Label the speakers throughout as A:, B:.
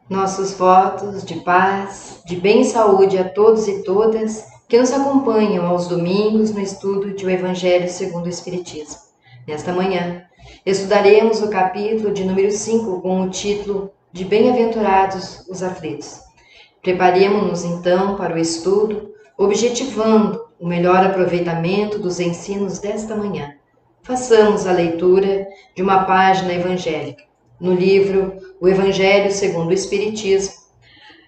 A: Nossos votos de paz, de bem e saúde a todos e todas que nos acompanham aos domingos no estudo de O Evangelho segundo o Espiritismo. Nesta manhã, estudaremos o capítulo de número 5 com o título de Bem-aventurados os aflitos. Preparemo-nos então para o estudo, objetivando o melhor aproveitamento dos ensinos desta manhã. Façamos a leitura de uma página evangélica. No livro O Evangelho segundo o Espiritismo,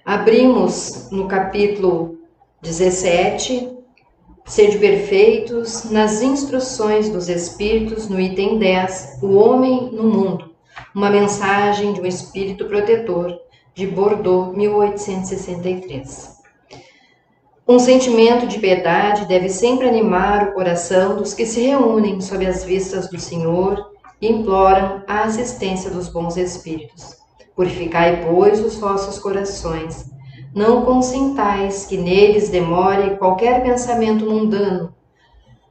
A: abrimos no capítulo 17, Sede perfeitos nas instruções dos Espíritos, no item 10, O Homem no Mundo, uma mensagem de um Espírito Protetor, de Bordeaux, 1863. Um sentimento de piedade deve sempre animar o coração dos que se reúnem sob as vistas do Senhor e imploram a assistência dos bons espíritos. Purificai, pois, os vossos corações. Não consintais que neles demore qualquer pensamento mundano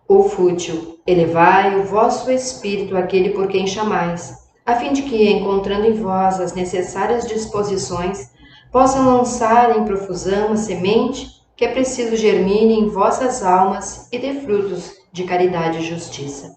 A: ou fútil. Elevai o vosso espírito àquele por quem chamais, a fim de que, encontrando em vós as necessárias disposições, possam lançar em profusão a semente que é preciso germine em vossas almas e dê frutos de caridade e justiça.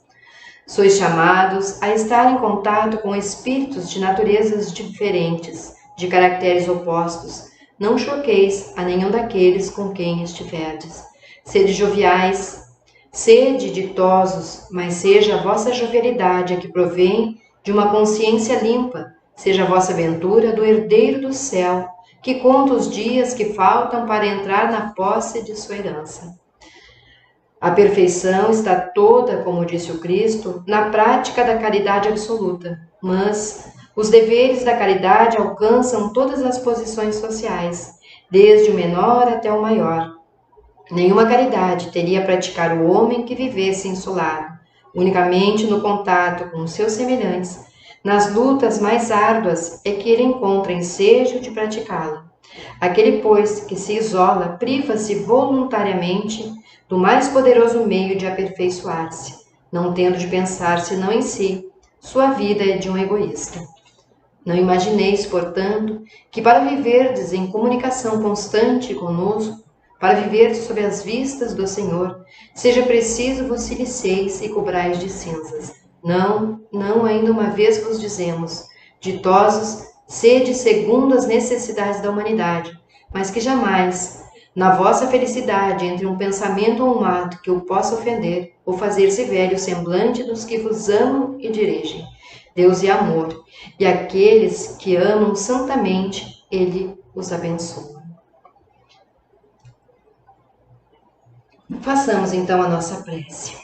A: Sois chamados a estar em contato com espíritos de naturezas diferentes, de caracteres opostos. Não choqueis a nenhum daqueles com quem estiverdes. Sede joviais, sede ditosos, mas seja a vossa jovialidade a que provém de uma consciência limpa, seja a vossa aventura do herdeiro do céu, que conta os dias que faltam para entrar na posse de sua herança. A perfeição está toda, como disse o Cristo, na prática da caridade absoluta, mas os deveres da caridade alcançam todas as posições sociais, desde o menor até o maior. Nenhuma caridade teria praticar o homem que vivesse insulado, unicamente no contato com os seus semelhantes. Nas lutas mais árduas é que ele encontra ensejo de praticá-la. Aquele, pois, que se isola, priva-se voluntariamente do mais poderoso meio de aperfeiçoar-se, não tendo de pensar senão em si. Sua vida é de um egoísta. Não imagineis, portanto, que para viverdes em comunicação constante conosco, para viverdes sob as vistas do Senhor, seja preciso vos siliceis e cobrais de cinzas. Não, ainda uma vez vos dizemos, ditosos, sede segundo as necessidades da humanidade, mas que jamais, na vossa felicidade, entre um pensamento ou um ato que o possa ofender, ou fazer-se velho o semblante dos que vos amam e dirigem. Deus é amor, e aqueles que amam santamente, Ele os abençoa. Façamos então a nossa prece.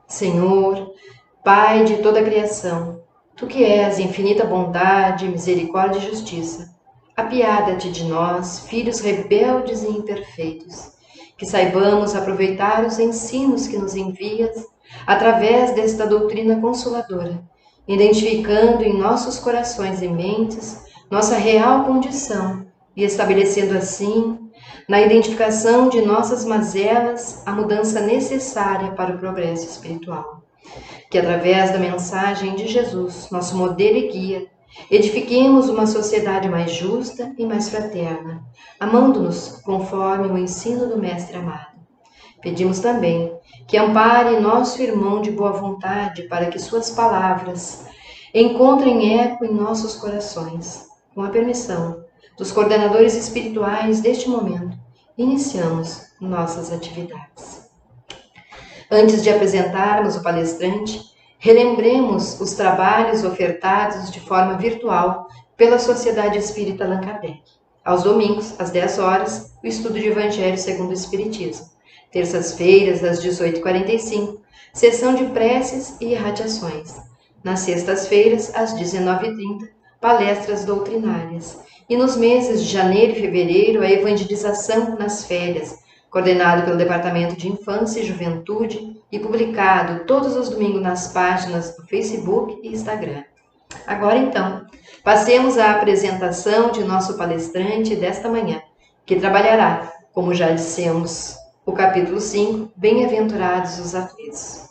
A: Senhor, Pai de toda a criação, Tu que és infinita bondade, misericórdia e justiça, apiada-te de nós, filhos rebeldes e imperfeitos, que saibamos aproveitar os ensinos que nos envias através desta doutrina consoladora, identificando em nossos corações e mentes nossa real condição e estabelecendo assim, na identificação de nossas mazelas, a mudança necessária para o progresso espiritual. Que através da mensagem de Jesus, nosso modelo e guia, edifiquemos uma sociedade mais justa e mais fraterna, amando-nos conforme o ensino do Mestre amado. Pedimos também que ampare nosso irmão de boa vontade para que suas palavras encontrem eco em nossos corações. Com a permissão dos coordenadores espirituais deste momento, iniciamos nossas atividades. Antes de apresentarmos o palestrante, relembremos os trabalhos ofertados de forma virtual pela Sociedade Espírita Allan Kardec. Aos domingos, às 10 horas, o estudo de Evangelho segundo o Espiritismo. Terças-feiras, às 18h45, sessão de preces e irradiações. Nas sextas-feiras, às 19h30, palestras doutrinárias. E nos meses de janeiro e fevereiro, a evangelização nas férias, coordenado pelo Departamento de Infância e Juventude e publicado todos os domingos nas páginas do Facebook e Instagram. Agora então, passemos à apresentação de nosso palestrante desta manhã, que trabalhará, como já dissemos, o capítulo 5, Bem-aventurados os aflitos.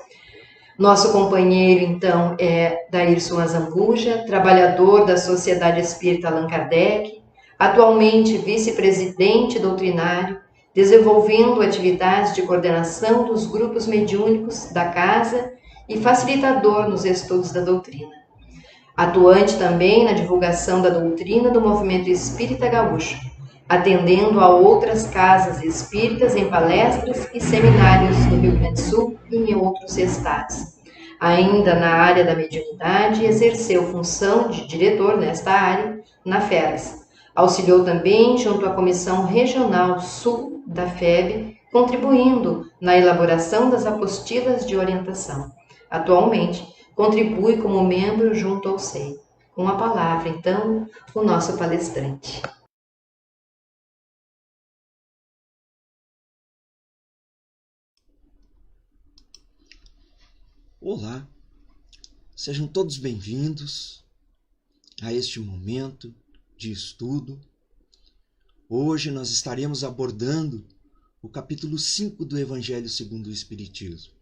A: Nosso companheiro, então, é Daírson Azambuja, trabalhador da Sociedade Espírita Allan Kardec, atualmente vice-presidente doutrinário, desenvolvendo atividades de coordenação dos grupos mediúnicos da Casa e facilitador nos estudos da doutrina. Atuante também na divulgação da doutrina do movimento espírita gaúcho, atendendo a outras casas espíritas em palestras e seminários no Rio Grande do Sul e em outros estados. Ainda na área da mediunidade, exerceu função de diretor nesta área na FERES. Auxiliou também junto à Comissão Regional Sul da FEB, contribuindo na elaboração das apostilas de orientação. Atualmente, contribui como membro junto ao SEI. Com a palavra, então, o nosso palestrante.
B: Olá, sejam todos bem-vindos a este momento de estudo. Hoje nós estaremos abordando o capítulo 5 do Evangelho segundo o Espiritismo.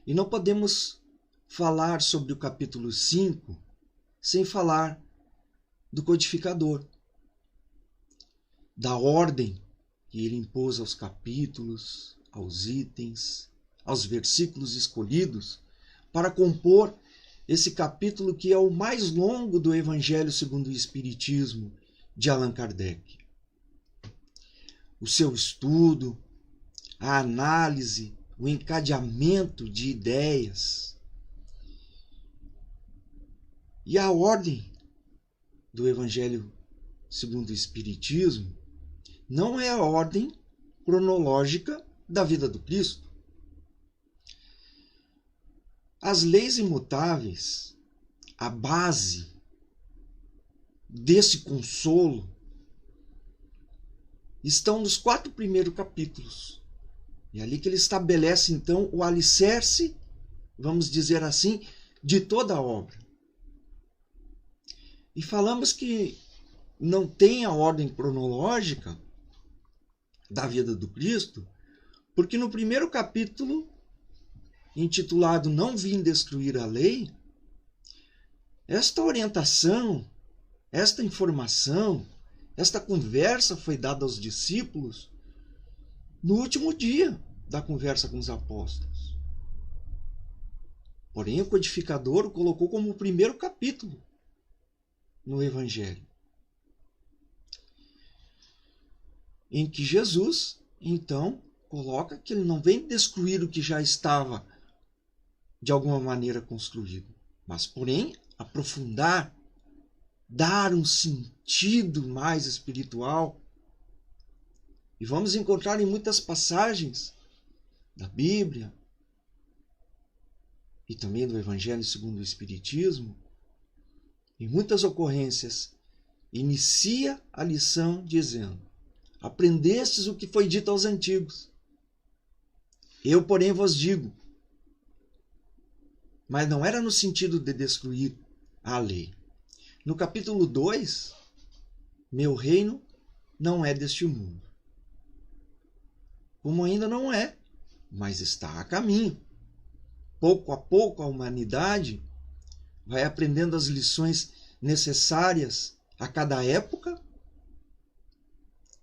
B: E não podemos falar sobre o capítulo 5 sem falar do codificador, da ordem que ele impôs aos capítulos, aos itens, aos versículos escolhidos para compor esse capítulo que é o mais longo do Evangelho segundo o Espiritismo de Allan Kardec. O seu estudo, a análise, o encadeamento de ideias e a ordem do Evangelho segundo o Espiritismo não é a ordem cronológica da vida do Cristo. As leis imutáveis, a base desse consolo, estão nos 4 primeiros capítulos. É ali que ele estabelece, então, o alicerce, vamos dizer assim, de toda a obra. E falamos que não tem a ordem cronológica da vida do Cristo, porque no primeiro capítulo, intitulado Não Vim Destruir a Lei, esta orientação, esta informação, esta conversa foi dada aos discípulos no último dia da conversa com os apóstolos. Porém, o codificador o colocou como o primeiro capítulo no Evangelho, em que Jesus, então, coloca que ele não vem destruir o que já estava de alguma maneira construído, mas, porém, aprofundar, dar um sentido mais espiritual. E vamos encontrar em muitas passagens da Bíblia e também do Evangelho segundo o Espiritismo, em muitas ocorrências, inicia a lição dizendo: aprendestes o que foi dito aos antigos. Eu, porém, vos digo. Mas não era no sentido de destruir a lei. No capítulo 2, meu reino não é deste mundo. Como ainda não é, mas está a caminho. Pouco a pouco a humanidade vai aprendendo as lições necessárias a cada época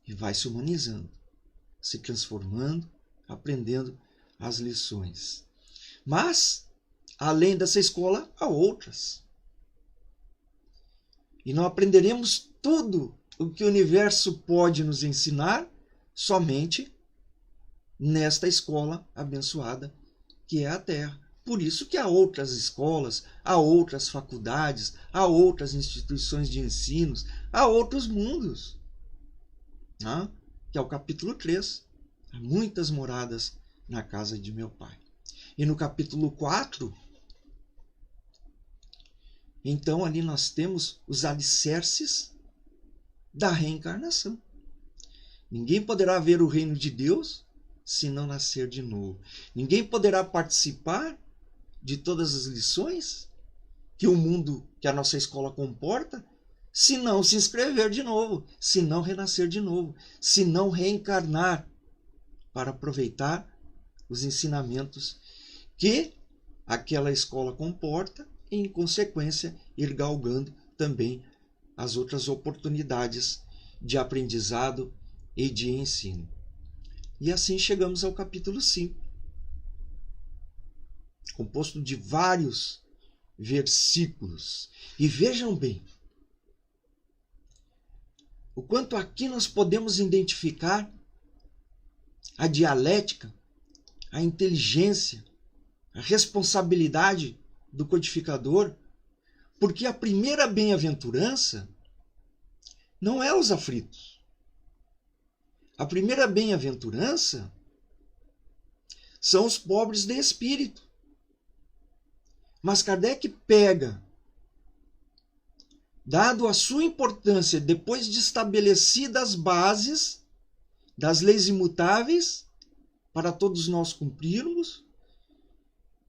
B: e vai se humanizando, se transformando, aprendendo as lições. Mas, além dessa escola, há outras. E não aprenderemos tudo o que o universo pode nos ensinar somente nesta escola abençoada que é a Terra. Por isso que há outras escolas, há outras faculdades, há outras instituições de ensinos, há outros mundos. Que é o capítulo 3. Há muitas moradas na casa de meu Pai. E no capítulo 4, então ali nós temos os alicerces da reencarnação. Ninguém poderá ver o reino de Deus se não nascer de novo. Ninguém poderá participar de todas as lições que o mundo, que a nossa escola comporta, se não se inscrever de novo, se não renascer de novo, se não reencarnar para aproveitar os ensinamentos que aquela escola comporta e, em consequência, ir galgando também as outras oportunidades de aprendizado e de ensino. E assim chegamos ao capítulo 5, composto de vários versículos. E vejam bem, o quanto aqui nós podemos identificar a dialética, a inteligência, a responsabilidade do codificador, porque a primeira bem-aventurança não é os aflitos. A primeira bem-aventurança são os pobres de espírito. Mas Kardec pega, dado a sua importância, depois de estabelecidas as bases das leis imutáveis, para todos nós cumprirmos,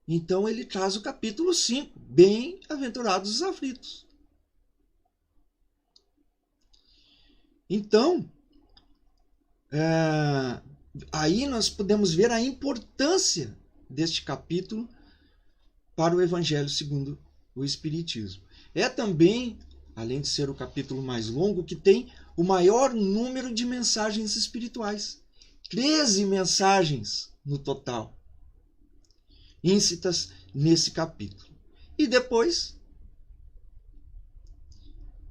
B: então ele traz o capítulo 5, bem-aventurados os aflitos. Então, aí nós podemos ver a importância deste capítulo para o Evangelho segundo o Espiritismo. É também, além de ser o capítulo mais longo, que tem o maior número de mensagens espirituais. 13 mensagens no total, íncitas nesse capítulo. E depois,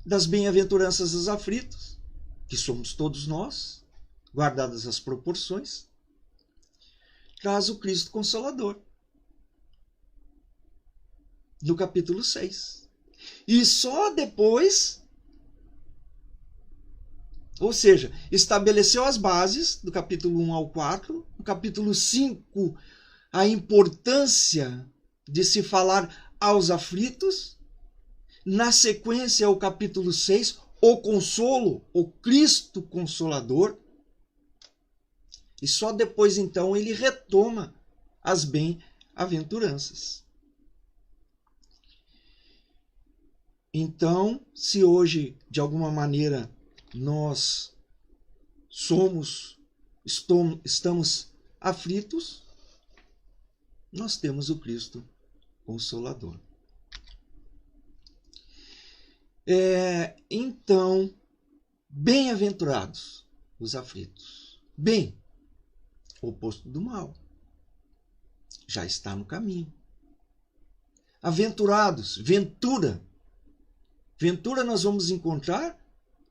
B: das bem-aventuranças dos aflitos, que somos todos nós, guardadas as proporções, traz o Cristo Consolador, no capítulo 6. E só depois, ou seja, estabeleceu as bases do capítulo 1 ao 4, no capítulo 5, a importância de se falar aos aflitos, na sequência o capítulo 6, o consolo, o Cristo Consolador, e só depois então ele retoma as bem-aventuranças. Então, se hoje, de alguma maneira, nós estamos aflitos, nós temos o Cristo Consolador. Então, bem-aventurados os aflitos. Bem, o oposto do mal. Já está no caminho. Aventurados, ventura. Ventura nós vamos encontrar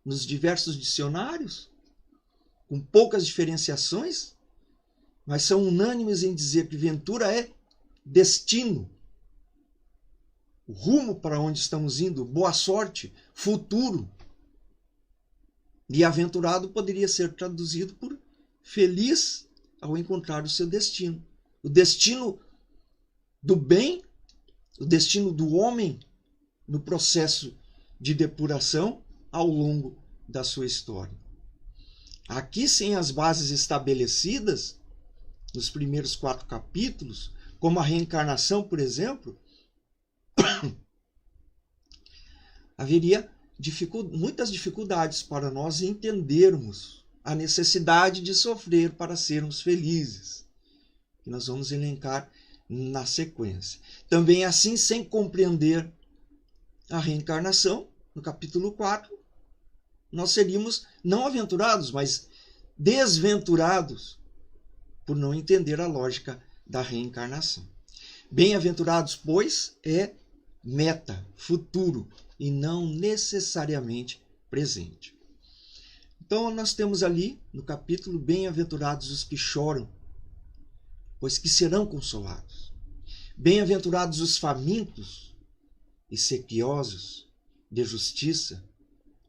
B: nos diversos dicionários, com poucas diferenciações, mas são unânimes em dizer que ventura é destino, o rumo para onde estamos indo, boa sorte, futuro. E aventurado poderia ser traduzido por feliz ao encontrar o seu destino. O destino do bem, o destino do homem no processo de depuração ao longo da sua história. Aqui, sem as bases estabelecidas, nos primeiros 4 capítulos, como a reencarnação, por exemplo, haveria muitas dificuldades para nós entendermos a necessidade de sofrer para sermos felizes, que nós vamos elencar na sequência. Também assim, sem compreender a reencarnação, no capítulo 4, nós seríamos não aventurados, mas desventurados, por não entender a lógica da reencarnação. Bem-aventurados, pois, é meta, futuro, e não necessariamente presente. Então, nós temos ali, no capítulo, bem-aventurados os que choram, pois que serão consolados. Bem-aventurados os famintos e sequiosos de justiça,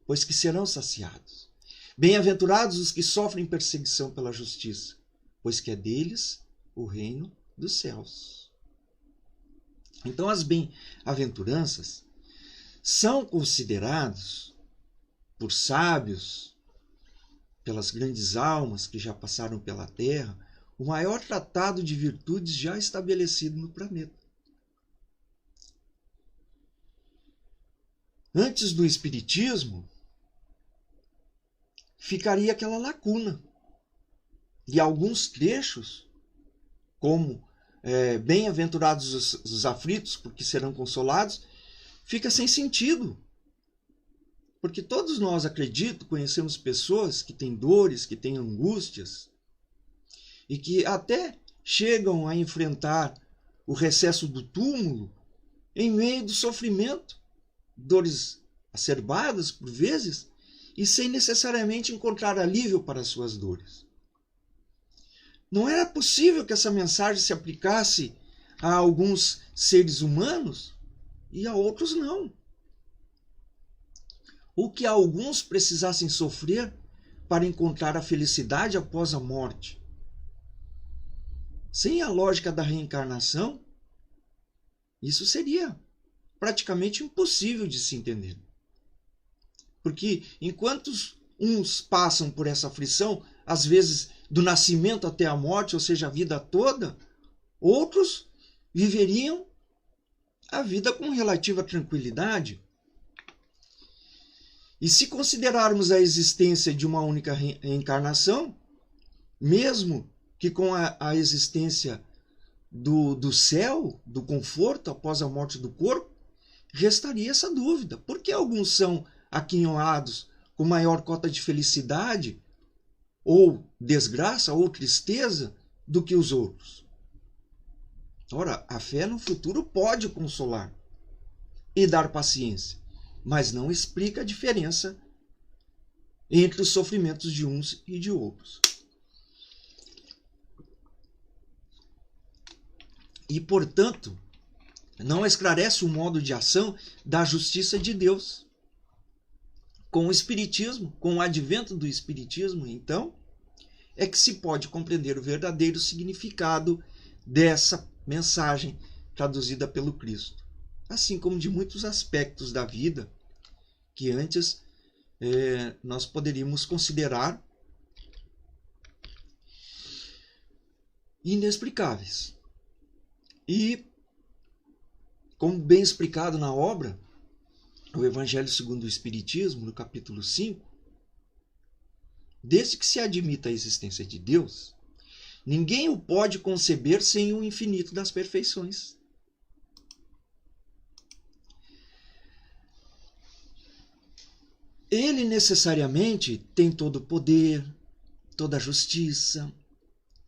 B: pois que serão saciados. Bem-aventurados os que sofrem perseguição pela justiça, pois que é deles o reino dos céus. Então, as bem-aventuranças são considerados por sábios, pelas grandes almas que já passaram pela Terra, o maior tratado de virtudes já estabelecido no planeta. Antes do Espiritismo, ficaria aquela lacuna. E alguns trechos, como bem-aventurados os aflitos, porque serão consolados, fica sem sentido. Porque todos nós, acredito, conhecemos pessoas que têm dores, que têm angústias, e que até chegam a enfrentar o recesso do túmulo em meio do sofrimento, dores acerbadas por vezes, e sem necessariamente encontrar alívio para as suas dores. Não era possível que essa mensagem se aplicasse a alguns seres humanos e a outros não. Ou que alguns precisassem sofrer para encontrar a felicidade após a morte. Sem a lógica da reencarnação, isso seria praticamente impossível de se entender. Porque enquanto uns passam por essa aflição, às vezes do nascimento até a morte, ou seja, a vida toda, outros viveriam a vida com relativa tranquilidade. E se considerarmos a existência de uma única reencarnação, mesmo que com a existência do céu, do conforto após a morte do corpo, restaria essa dúvida. Por que alguns são aquinhoados com maior cota de felicidade, ou desgraça, ou tristeza, do que os outros? Ora, a fé no futuro pode consolar e dar paciência, mas não explica a diferença entre os sofrimentos de uns e de outros. E, portanto, não esclarece o modo de ação da justiça de Deus. Com o Espiritismo, com o advento do Espiritismo, então, é que se pode compreender o verdadeiro significado dessa mensagem traduzida pelo Cristo, assim como de muitos aspectos da vida que antes nós poderíamos considerar inexplicáveis. E, como bem explicado na obra, o Evangelho segundo o Espiritismo, no capítulo 5, desde que se admita a existência de Deus, ninguém o pode conceber sem o infinito das perfeições. Ele necessariamente tem todo o poder, toda a justiça,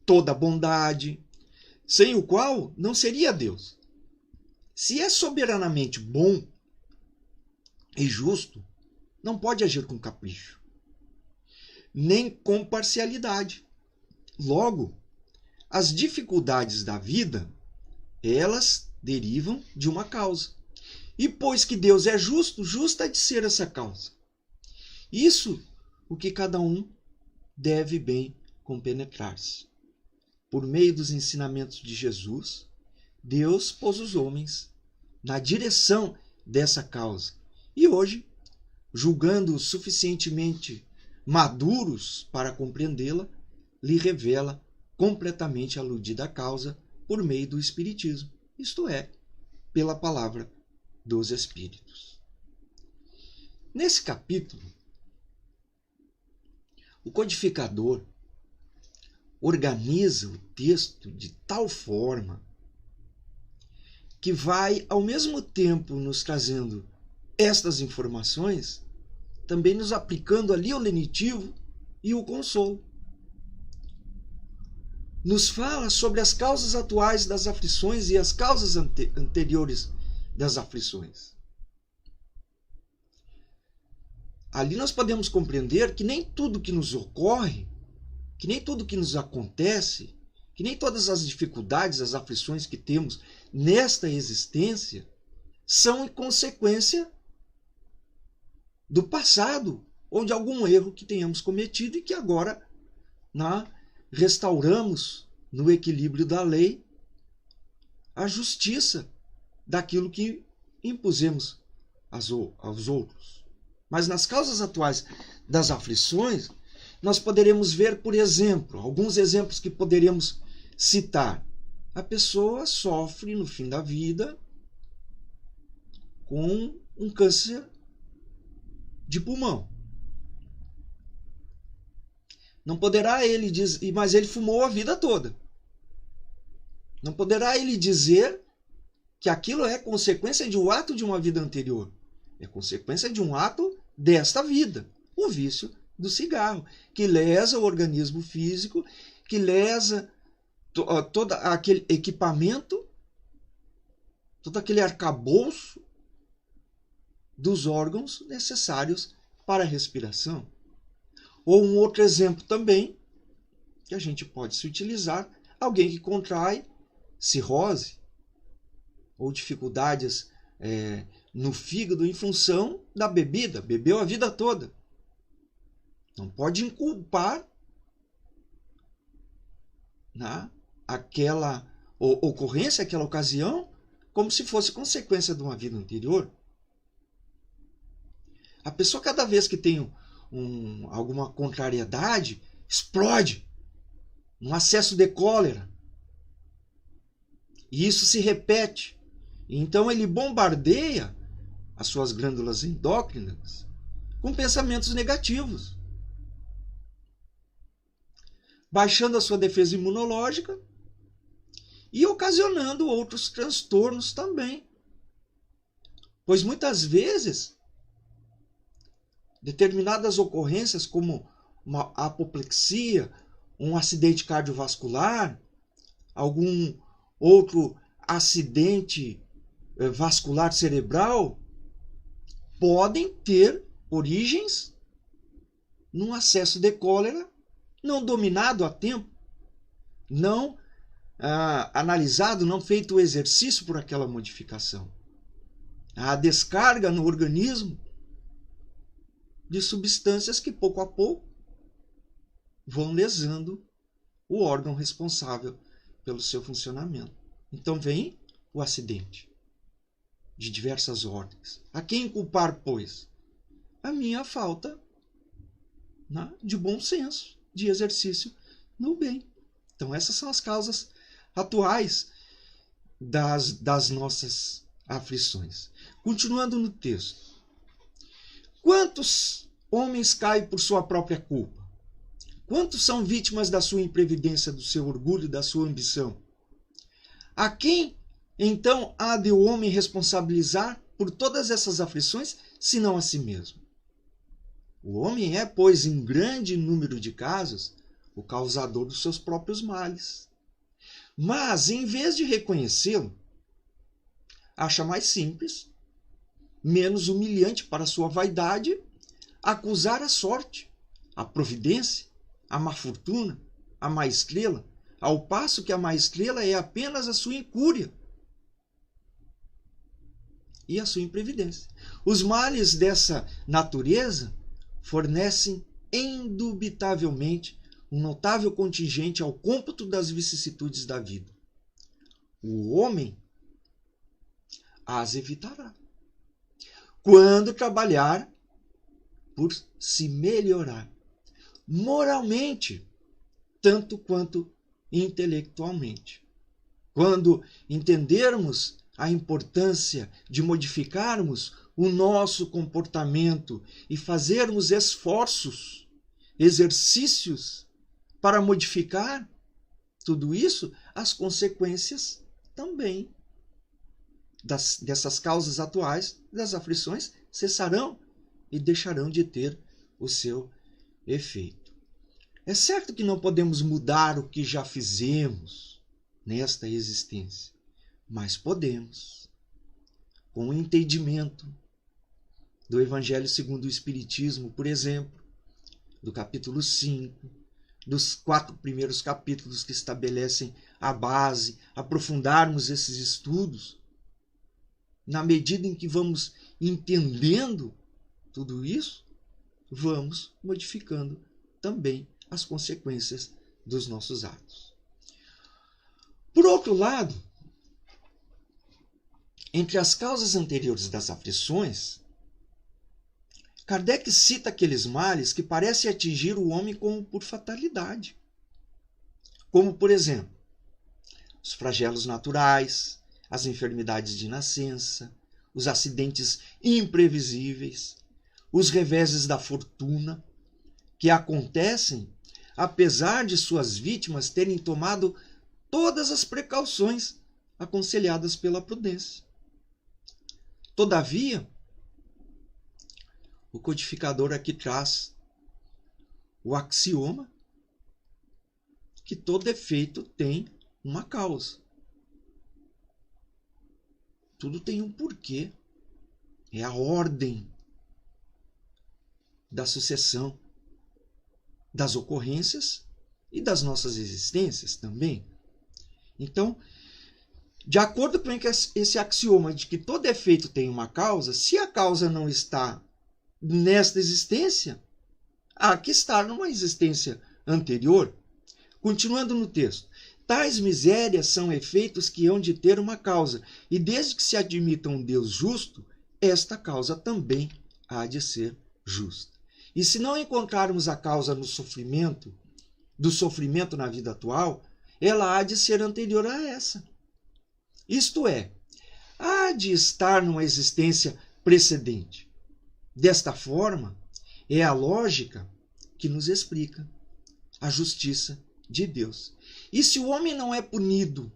B: toda a bondade, sem o qual não seria Deus. Se é soberanamente bom e justo, não pode agir com capricho, nem com parcialidade. Logo, as dificuldades da vida, elas derivam de uma causa. E pois que Deus é justo, justa é de ser essa causa. Isso o que cada um deve bem compenetrar-se. Por meio dos ensinamentos de Jesus, Deus pôs os homens na direção dessa causa. E hoje, julgando-os suficientemente maduros para compreendê-la, lhe revela completamente a aludida causa por meio do Espiritismo, isto é, pela palavra dos Espíritos. Nesse capítulo, o codificador organiza o texto de tal forma que vai, ao mesmo tempo, nos trazendo estas informações, também nos aplicando ali o lenitivo e o consolo. Nos fala sobre as causas atuais das aflições e as causas anteriores das aflições. Ali nós podemos compreender que nem tudo que nos ocorre, que nem tudo que nos acontece, que nem todas as dificuldades, as aflições que temos nesta existência são em consequência do passado ou de algum erro que tenhamos cometido e que agora restauramos no equilíbrio da lei a justiça daquilo que impusemos aos outros. Mas nas causas atuais das aflições, nós poderemos ver, por exemplo, alguns exemplos que poderemos citar. A pessoa sofre no fim da vida com um câncer de pulmão. Não poderá ele dizer, mas ele fumou a vida toda. Não poderá ele dizer que aquilo é consequência de um ato de uma vida anterior. É consequência de um ato desta vida. O vício do cigarro, que lesa o organismo físico, que lesa todo aquele equipamento, todo aquele arcabouço dos órgãos necessários para a respiração. Ou um outro exemplo também, que a gente pode se utilizar, alguém que contrai cirrose ou dificuldades no fígado em função da bebida, bebeu a vida toda. Não pode inculpar, né, aquela ocorrência, aquela ocasião, como se fosse consequência de uma vida anterior. A pessoa, cada vez que tem alguma contrariedade, explode, um acesso de cólera. E isso se repete. Então ele bombardeia as suas glândulas endócrinas com pensamentos negativos, baixando a sua defesa imunológica e ocasionando outros transtornos também. Pois muitas vezes, determinadas ocorrências como uma apoplexia, um acidente cardiovascular, algum outro acidente vascular cerebral, podem ter origens num acesso de cólera não dominado a tempo, não analisado, não feito o exercício por aquela modificação. A descarga no organismo de substâncias que pouco a pouco vão lesando o órgão responsável pelo seu funcionamento. Então vem o acidente de diversas ordens. A quem culpar, pois? A minha falta, né, de bom senso, de exercício no bem. Então essas são as causas atuais das nossas aflições. Continuando no texto. Quantos homens caem por sua própria culpa? Quantos são vítimas da sua imprevidência, do seu orgulho, da sua ambição? A quem, então, há de o homem responsabilizar por todas essas aflições, senão a si mesmo? O homem é, pois, em grande número de casos, o causador dos seus próprios males. Mas, em vez de reconhecê-lo, acha mais simples, menos humilhante para sua vaidade, acusar a sorte, a providência, a má fortuna, a má estrela, ao passo que a má estrela é apenas a sua incúria e a sua imprevidência. Os males dessa natureza fornecem indubitavelmente um notável contingente ao cômputo das vicissitudes da vida. O homem as evitará quando trabalhar por se melhorar moralmente, tanto quanto intelectualmente. Quando entendermos a importância de modificarmos o nosso comportamento e fazermos esforços, exercícios para modificar tudo isso, as consequências também dessas causas atuais, das aflições, cessarão e deixarão de ter o seu efeito. É certo que não podemos mudar o que já fizemos nesta existência, mas podemos, com o entendimento do Evangelho segundo o Espiritismo, por exemplo, do capítulo 5, dos 4 primeiros capítulos que estabelecem a base, aprofundarmos esses estudos, na medida em que vamos entendendo tudo isso, vamos modificando também as consequências dos nossos atos. Por outro lado, entre as causas anteriores das aflições, Kardec cita aqueles males que parecem atingir o homem como por fatalidade. Como, por exemplo, os flagelos naturais, as enfermidades de nascença, os acidentes imprevisíveis, os reveses da fortuna, que acontecem apesar de suas vítimas terem tomado todas as precauções aconselhadas pela prudência. Todavia, o codificador aqui traz o axioma que todo efeito tem uma causa. Tudo tem um porquê. É a ordem da sucessão das ocorrências e das nossas existências também. Então, de acordo com esse axioma de que todo efeito tem uma causa, se a causa não está nesta existência, há que estar numa existência anterior. Continuando no texto. Tais misérias são efeitos que hão de ter uma causa, e desde que se admita um Deus justo, esta causa também há de ser justa. E se não encontrarmos a causa no sofrimento, do sofrimento na vida atual, ela há de ser anterior a essa. Isto é, há de estar numa existência precedente. Desta forma, é a lógica que nos explica a justiça de Deus. E se o homem não é punido,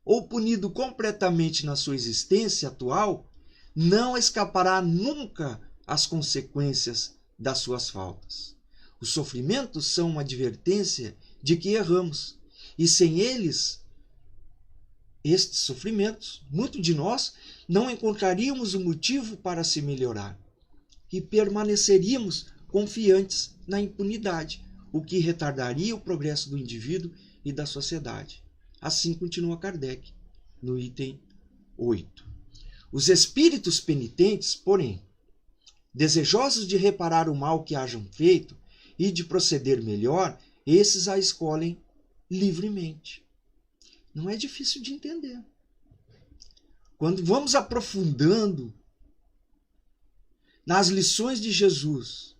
B: ou punido completamente na sua existência atual, não escapará nunca às consequências das suas faltas. Os sofrimentos são uma advertência de que erramos, e sem eles, estes sofrimentos, muito de nós não encontraríamos um motivo para se melhorar e permaneceríamos confiantes na impunidade, o que retardaria o progresso do indivíduo e da sociedade. Assim continua Kardec, no item 8. Os espíritos penitentes, porém, desejosos de reparar o mal que hajam feito e de proceder melhor, esses a escolhem livremente. Não é difícil de entender. Quando vamos aprofundando nas lições de Jesus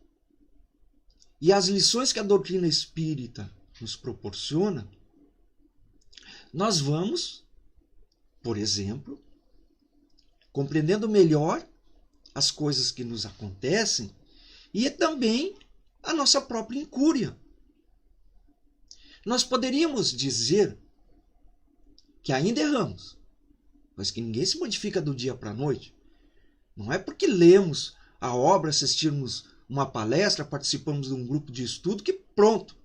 B: e as lições que a doutrina espírita nos proporciona, nós vamos, por exemplo, compreendendo melhor as coisas que nos acontecem e também a nossa própria incúria. Nós poderíamos dizer que ainda erramos, mas que ninguém se modifica do dia para a noite. Não é porque lemos a obra, assistimos uma palestra, participamos de um grupo de estudo que pronto,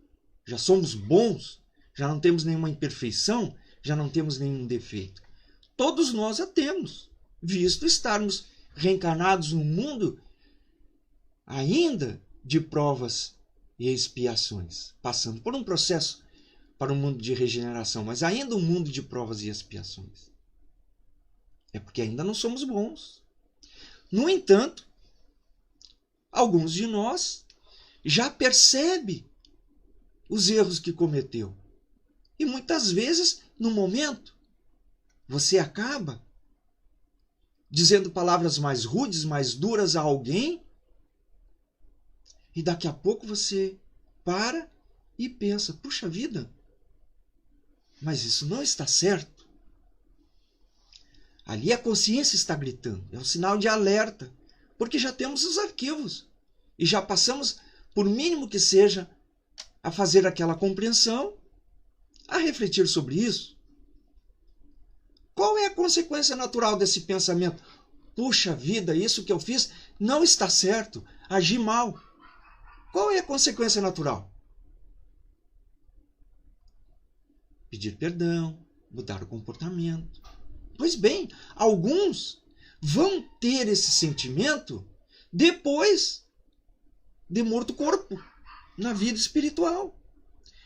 B: já somos bons, já não temos nenhuma imperfeição, já não temos nenhum defeito. Todos nós a temos, visto estarmos reencarnados num mundo ainda de provas e expiações, passando por um processo para um mundo de regeneração, mas ainda um mundo de provas e expiações. É porque ainda não somos bons. No entanto, alguns de nós já percebem os erros que cometeu. E muitas vezes, no momento, você acaba dizendo palavras mais rudes, mais duras a alguém, e daqui a pouco você para e pensa, puxa vida, mas isso não está certo. Ali a consciência está gritando, é um sinal de alerta, porque já temos os arquivos e já passamos, por mínimo que seja, a fazer aquela compreensão, a refletir sobre isso. Qual é a consequência natural desse pensamento? Puxa vida, isso que eu fiz não está certo, agi mal. Qual é a consequência natural? Pedir perdão, mudar o comportamento. Pois bem, alguns vão ter esse sentimento depois de morto o corpo, na vida espiritual.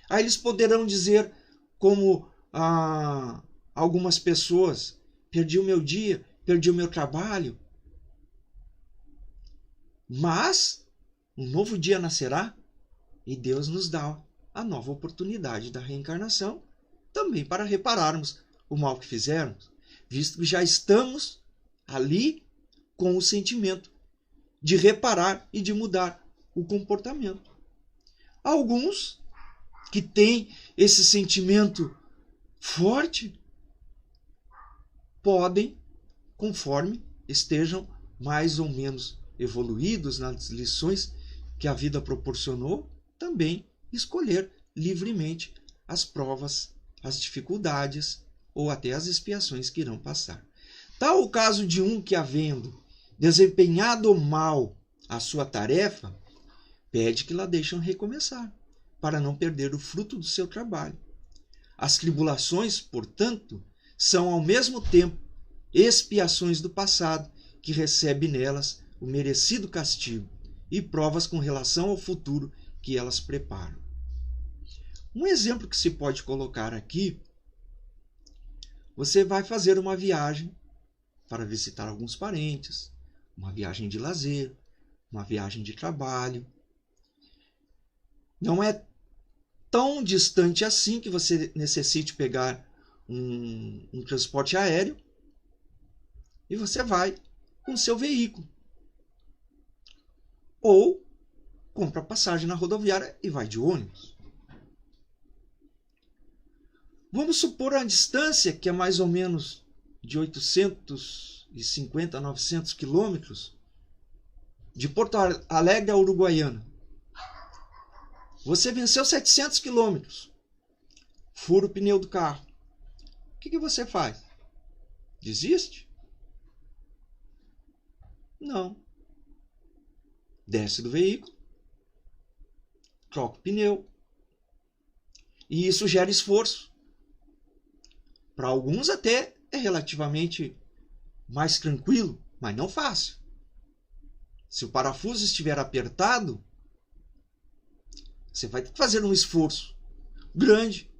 B: Aí eles poderão dizer, como algumas pessoas, perdi o meu dia, perdi o meu trabalho. Mas um novo dia nascerá e Deus nos dá a nova oportunidade da reencarnação, também para repararmos o mal que fizermos, visto que já estamos ali com o sentimento de reparar e de mudar o comportamento. Alguns que têm esse sentimento forte podem, conforme estejam mais ou menos evoluídos nas lições que a vida proporcionou, também escolher livremente as provas as dificuldades ou até as expiações que irão passar. Tal o caso de um que, havendo desempenhado mal a sua tarefa, pede que lá deixem recomeçar, para não perder o fruto do seu trabalho. As tribulações, portanto, são ao mesmo tempo expiações do passado, que recebe nelas o merecido castigo, e provas com relação ao futuro que elas preparam. Um exemplo que se pode colocar aqui: você vai fazer uma viagem para visitar alguns parentes, uma viagem de lazer, uma viagem de trabalho. Não é tão distante assim que você necessite pegar um transporte aéreo, e você vai com seu veículo. Ou compra passagem na rodoviária e vai de ônibus. Vamos supor a distância, que é mais ou menos de 850 a 900 quilômetros, de Porto Alegre a Uruguaiana. Você venceu 700 quilômetros. Fura o pneu do carro. O que você faz? Desiste? Não. Desce do veículo, troca o pneu. E isso gera esforço. Para alguns até é relativamente mais tranquilo, mas não fácil. Se o parafuso estiver apertado, você vai ter que fazer um esforço grande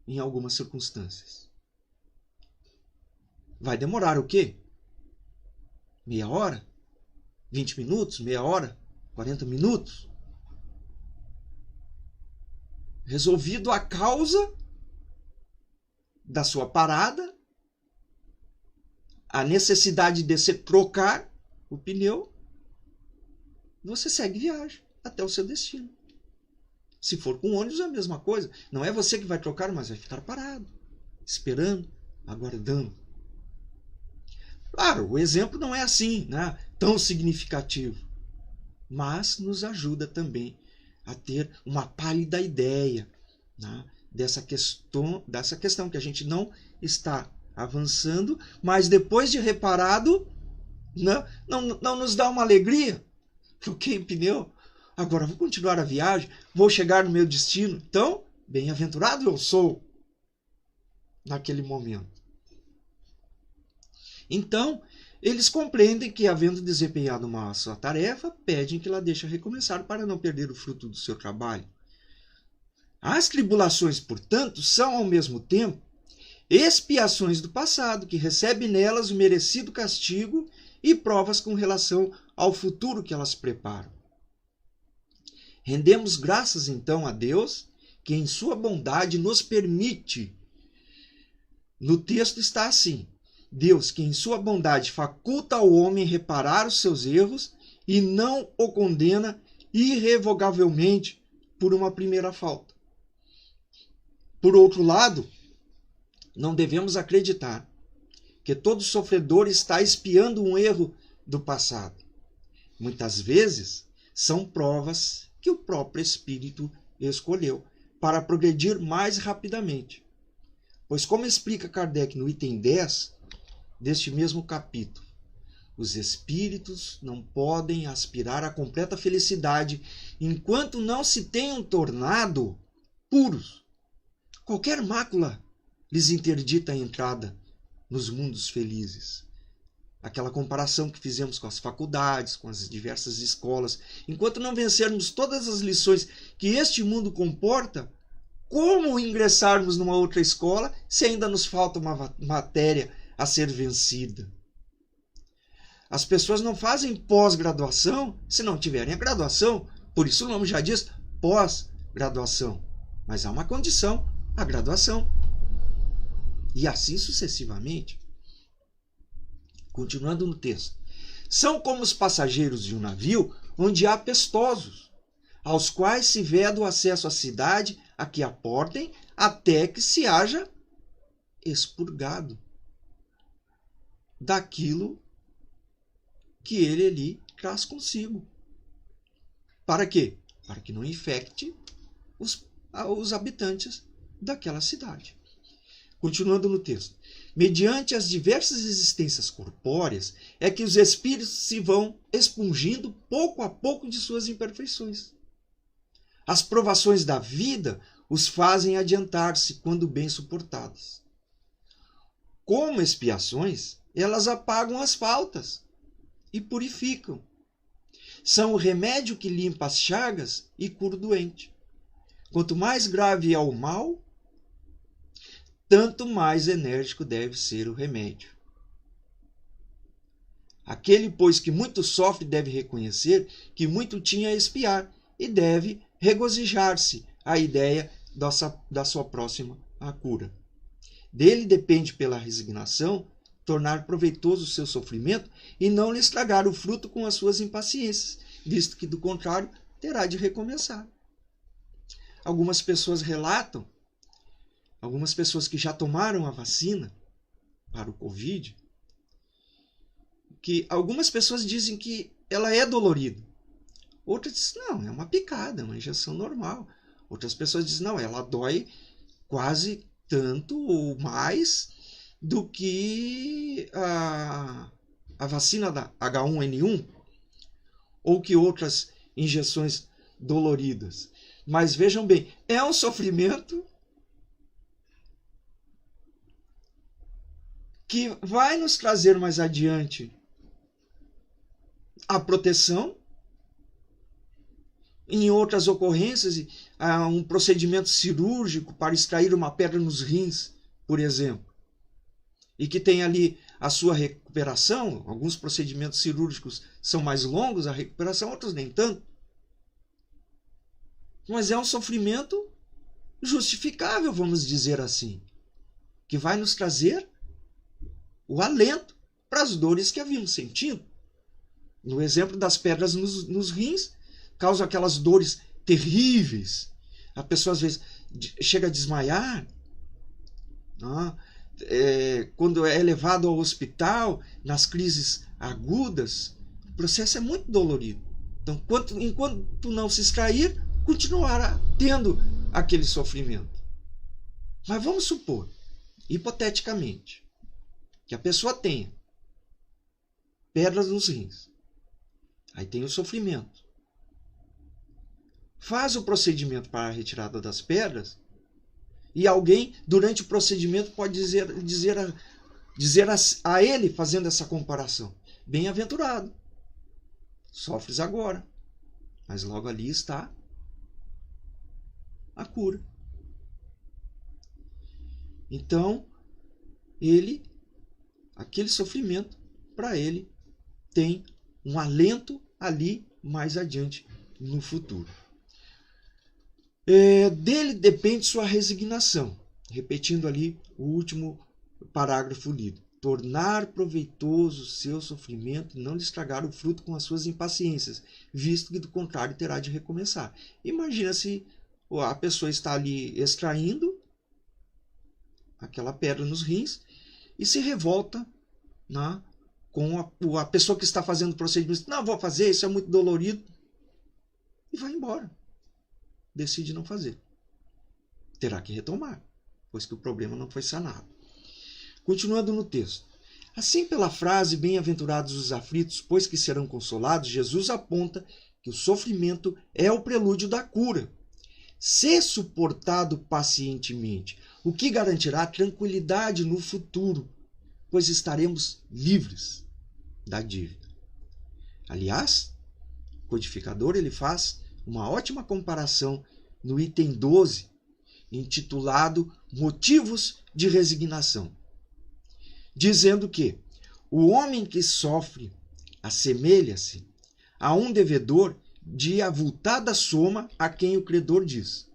B: em algumas circunstâncias. Vai demorar o quê? Meia hora? 20 minutos? Meia hora? 40 minutos? Resolvido a causa da sua parada, a necessidade de você trocar o pneu, você segue viagem até o seu destino. Se for com ônibus é a mesma coisa. Não é você que vai trocar, mas vai ficar parado, esperando, aguardando. Claro, o exemplo não é assim, né, tão significativo, mas nos ajuda também a ter uma pálida ideia, né, dessa questão que a gente não está avançando, mas depois de reparado, né, não nos dá uma alegria. Troquei o pneu, agora vou continuar a viagem, vou chegar no meu destino. Então, bem-aventurado eu sou naquele momento. Então, eles compreendem que, havendo desempenhado mal a sua tarefa, pedem que lá deixe recomeçar para não perder o fruto do seu trabalho. As tribulações, portanto, são ao mesmo tempo expiações do passado, que recebe nelas o merecido castigo e provas com relação ao futuro que elas preparam. Rendemos graças então a Deus, que em sua bondade nos permite. No texto está assim: Deus, que em sua bondade faculta ao homem reparar os seus erros e não o condena irrevogavelmente por uma primeira falta. Por outro lado, não devemos acreditar que todo sofredor está expiando um erro do passado. Muitas vezes são provas que o próprio Espírito escolheu para progredir mais rapidamente. Pois, como explica Kardec no item 10 deste mesmo capítulo, os espíritos não podem aspirar à completa felicidade enquanto não se tenham tornado puros. Qualquer mácula lhes interdita a entrada nos mundos felizes. Aquela comparação que fizemos com as faculdades, com as diversas escolas. Enquanto não vencermos todas as lições que este mundo comporta, como ingressarmos numa outra escola se ainda nos falta uma matéria a ser vencida? As pessoas não fazem pós-graduação se não tiverem a graduação. Por isso o nome já diz pós-graduação. Mas há uma condição, a graduação. E assim sucessivamente. Continuando no texto. São como os passageiros de um navio onde há pestosos, aos quais se veda o acesso à cidade a que aportem até que se haja expurgado daquilo que ele ali traz consigo. Para quê? Para que não infecte os habitantes daquela cidade. Continuando no texto. Mediante as diversas existências corpóreas, é que os espíritos se vão expungindo pouco a pouco de suas imperfeições. As provações da vida os fazem adiantar-se quando bem suportadas. Como expiações, elas apagam as faltas e purificam. São o remédio que limpa as chagas e cura o doente. Quanto mais grave é o mal, tanto mais enérgico deve ser o remédio. Aquele, pois, que muito sofre deve reconhecer que muito tinha a expiar e deve regozijar-se à ideia da sua próxima cura. Dele depende, pela resignação, tornar proveitoso o seu sofrimento e não lhe estragar o fruto com as suas impaciências, visto que, do contrário, terá de recomeçar. Algumas pessoas relatam, algumas pessoas que já tomaram a vacina para o Covid, que algumas pessoas dizem que ela é dolorida. Outras dizem, não, é uma picada, uma injeção normal. Outras pessoas dizem, não, ela dói quase tanto ou mais do que a vacina da H1N1 ou que outras injeções doloridas. Mas vejam bem, é um sofrimento que vai nos trazer mais adiante a proteção. Em outras ocorrências, um procedimento cirúrgico para extrair uma pedra nos rins, por exemplo, e que tem ali a sua recuperação. Alguns procedimentos cirúrgicos são mais longos, a recuperação, outros nem tanto. Mas é um sofrimento justificável, vamos dizer assim, que vai nos trazer o alento para as dores que havíamos sentido. No exemplo das pedras nos rins, causam aquelas dores terríveis. A pessoa às vezes chega a desmaiar. Quando é levado ao hospital, nas crises agudas, o processo é muito dolorido. Então, enquanto não se extrair, continuará tendo aquele sofrimento. Mas vamos supor, hipoteticamente, que a pessoa tenha pedras nos rins. Aí tem o sofrimento. Faz o procedimento para a retirada das pedras e alguém, durante o procedimento, pode dizer a ele, fazendo essa comparação, bem-aventurado, sofres agora, mas logo ali está a cura. Então, aquele sofrimento, para ele, tem um alento ali mais adiante no futuro. Dele depende sua resignação. Repetindo ali o último parágrafo lido. Tornar proveitoso o seu sofrimento e não lhe estragar o fruto com as suas impaciências, visto que do contrário terá de recomeçar. Imagina se a pessoa está ali extraindo aquela pedra nos rins e se revolta, né, com a pessoa que está fazendo o procedimento. Não, vou fazer, isso é muito dolorido. E vai embora. Decide não fazer. Terá que retomar, pois que o problema não foi sanado. Continuando no texto. Assim, pela frase, bem-aventurados os aflitos, pois que serão consolados, Jesus aponta que o sofrimento é o prelúdio da cura. Se suportado pacientemente, o que garantirá tranquilidade no futuro, pois estaremos livres da dívida. Aliás, o codificador ele faz uma ótima comparação no item 12, intitulado Motivos de Resignação, dizendo que o homem que sofre assemelha-se a um devedor de avultada soma a quem o credor diz: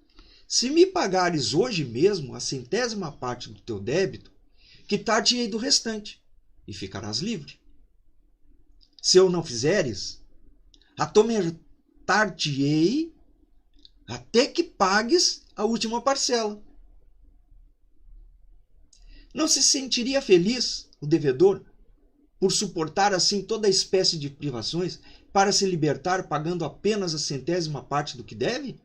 B: se me pagares hoje mesmo a 100ª parte do teu débito, quitar-te-ei do restante e ficarás livre. Se eu não fizeres, atormentar-te-ei até que pagues a última parcela. Não se sentiria feliz o devedor por suportar assim toda a espécie de privações para se libertar pagando apenas a 100ª parte do que deve?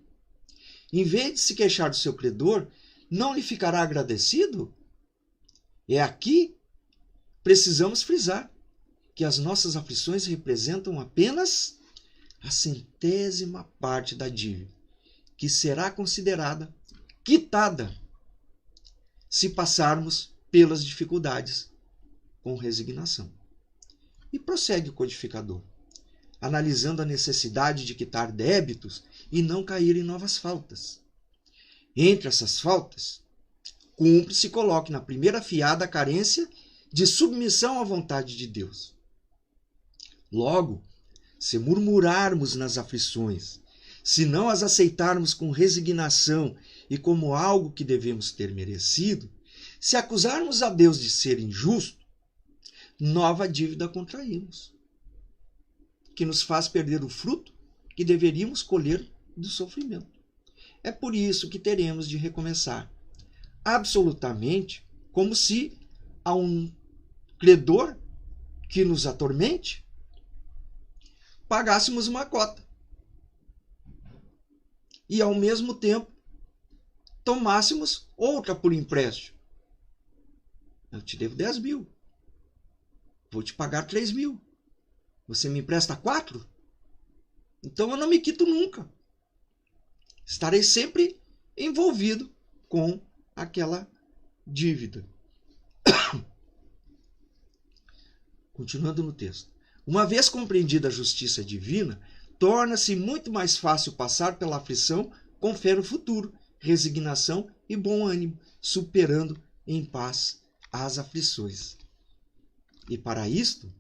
B: Em vez de se queixar do seu credor, não lhe ficará agradecido É aqui precisamos frisar que as nossas aflições representam apenas a 100ª parte da dívida, que será considerada quitada se passarmos pelas dificuldades com resignação. E prossegue o codificador, analisando a necessidade de quitar débitos e não cair em novas faltas. Entre essas faltas, cumpre se coloque na primeira fiada a carência de submissão à vontade de Deus. Logo, se murmurarmos nas aflições, se não as aceitarmos com resignação e como algo que devemos ter merecido, se acusarmos a Deus de ser injusto, nova dívida contraímos, que nos faz perder o fruto que deveríamos colher do sofrimento. É por isso que teremos de recomeçar, absolutamente como se a um credor que nos atormente pagássemos uma cota e, ao mesmo tempo, tomássemos outra por empréstimo. Eu te devo 10 mil. Vou te pagar 3 mil. Você me empresta 4? Então eu não me quito nunca. Estarei sempre envolvido com aquela dívida. Continuando no texto. Uma vez compreendida a justiça divina, torna-se muito mais fácil passar pela aflição com fé no futuro, resignação e bom ânimo, superando em paz as aflições. E para isto,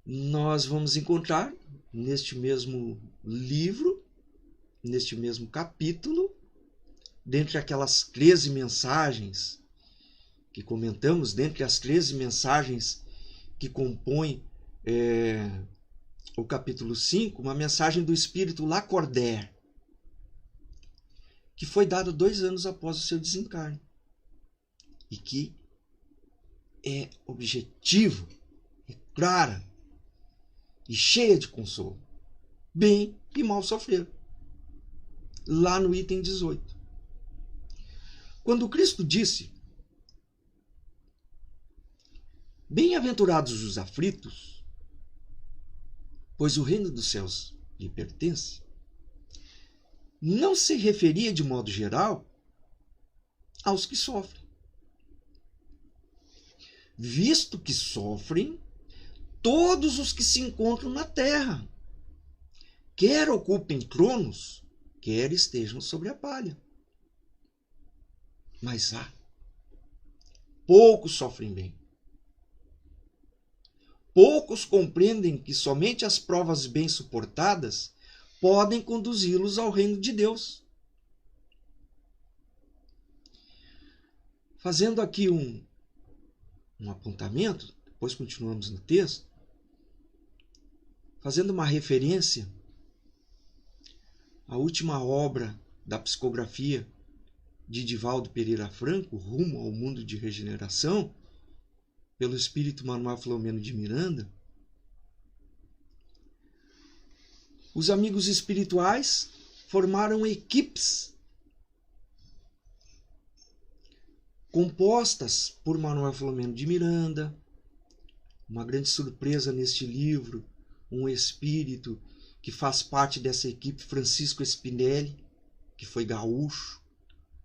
B: nós vamos encontrar neste mesmo livro, neste mesmo capítulo, dentre aquelas 13 mensagens que comentamos, dentre as 13 mensagens que compõem o capítulo 5, uma mensagem do espírito Lacordaire, que foi dada 2 anos após o seu desencarne e que é objetivo, é clara e cheia de consolo. Bem e mal sofrer. Lá no item 18. Quando Cristo disse: bem-aventurados os aflitos, pois o reino dos céus lhe pertence, não se referia de modo geral aos que sofrem, visto que sofrem todos os que se encontram na terra, quer ocupem tronos, quer estejam sobre a palha. Mas poucos sofrem bem. Poucos compreendem que somente as provas bem suportadas podem conduzi-los ao reino de Deus. Fazendo aqui um apontamento, depois continuamos no texto, fazendo uma referência à última obra da psicografia de Divaldo Pereira Franco, Rumo ao Mundo de Regeneração, pelo espírito Manuel Filomeno de Miranda, os amigos espirituais formaram equipes compostas por Manuel Filomeno de Miranda. Uma grande surpresa neste livro, um espírito que faz parte dessa equipe, Francisco Spinelli, que foi gaúcho,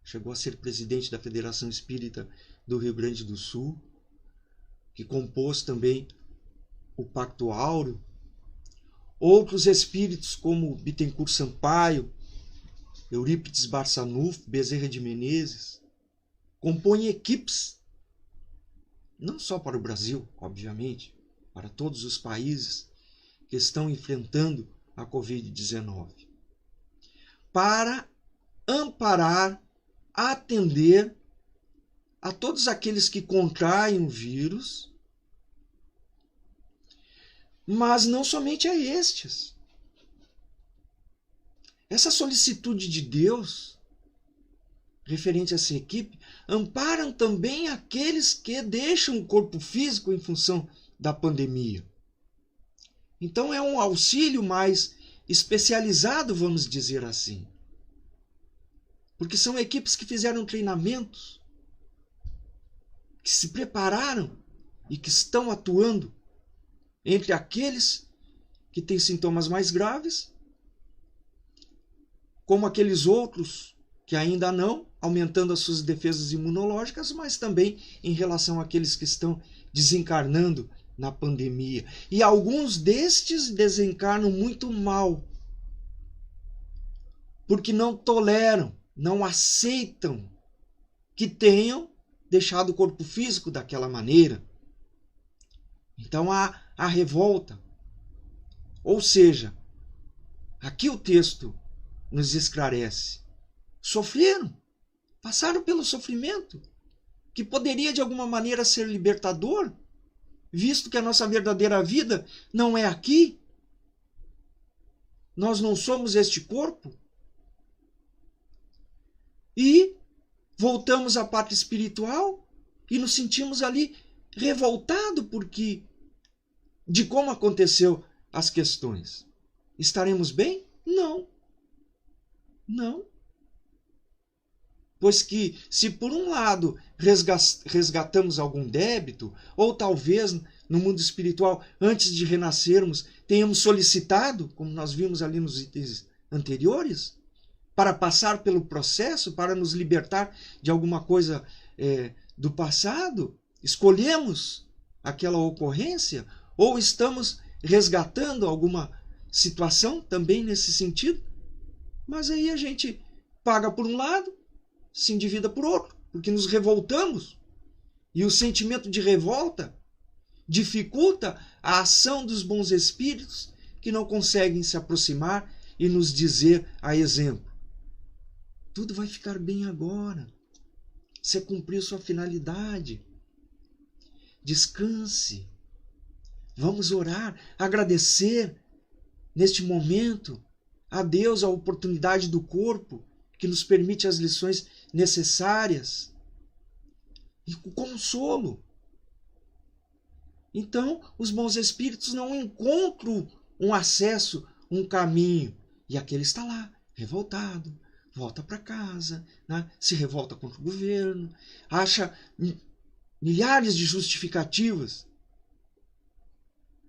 B: chegou a ser presidente da Federação Espírita do Rio Grande do Sul, que compôs também o Pacto Áureo. Outros espíritos como Bittencourt Sampaio, Eurípides Barçanufo, Bezerra de Menezes, compõem equipes, não só para o Brasil, obviamente, para todos os países que estão enfrentando a Covid-19, para amparar, atender a todos aqueles que contraem o vírus, mas não somente a estes. Essa solicitude de Deus, referente a essa equipe, amparam também aqueles que deixam o corpo físico em função da pandemia. Então é um auxílio mais especializado, vamos dizer assim. Porque são equipes que fizeram treinamentos, que se prepararam e que estão atuando entre aqueles que têm sintomas mais graves, como aqueles outros que ainda não, aumentando as suas defesas imunológicas, mas também em relação àqueles que estão desencarnando na pandemia. E alguns destes desencarnam muito mal, porque não toleram, não aceitam que tenham deixado o corpo físico daquela maneira. Então há a revolta. Ou seja, aqui o texto nos esclarece. Sofreram, passaram pelo sofrimento, que poderia de alguma maneira ser libertador, visto que a nossa verdadeira vida não é aqui. Nós não somos este corpo. E voltamos à parte espiritual e nos sentimos ali revoltados porque de como aconteceu as questões. Estaremos bem? Não. Não. Pois que, se por um lado resgatamos algum débito, ou talvez no mundo espiritual, antes de renascermos, tenhamos solicitado, como nós vimos ali nos itens anteriores, para passar pelo processo, para nos libertar de alguma coisa do passado, escolhemos aquela ocorrência, ou estamos resgatando alguma situação também nesse sentido, mas aí a gente paga por um lado, se endivida por outro, porque nos revoltamos. E o sentimento de revolta dificulta a ação dos bons espíritos que não conseguem se aproximar e nos dizer a exemplo: tudo vai ficar bem agora. Você cumpriu sua finalidade. Descanse. Vamos orar, agradecer neste momento a Deus a oportunidade do corpo que nos permite as lições necessárias e o consolo. Então, os bons espíritos não encontram um acesso, um caminho. E aquele está lá, revoltado, volta para casa, né? Se revolta contra o governo, acha milhares de justificativas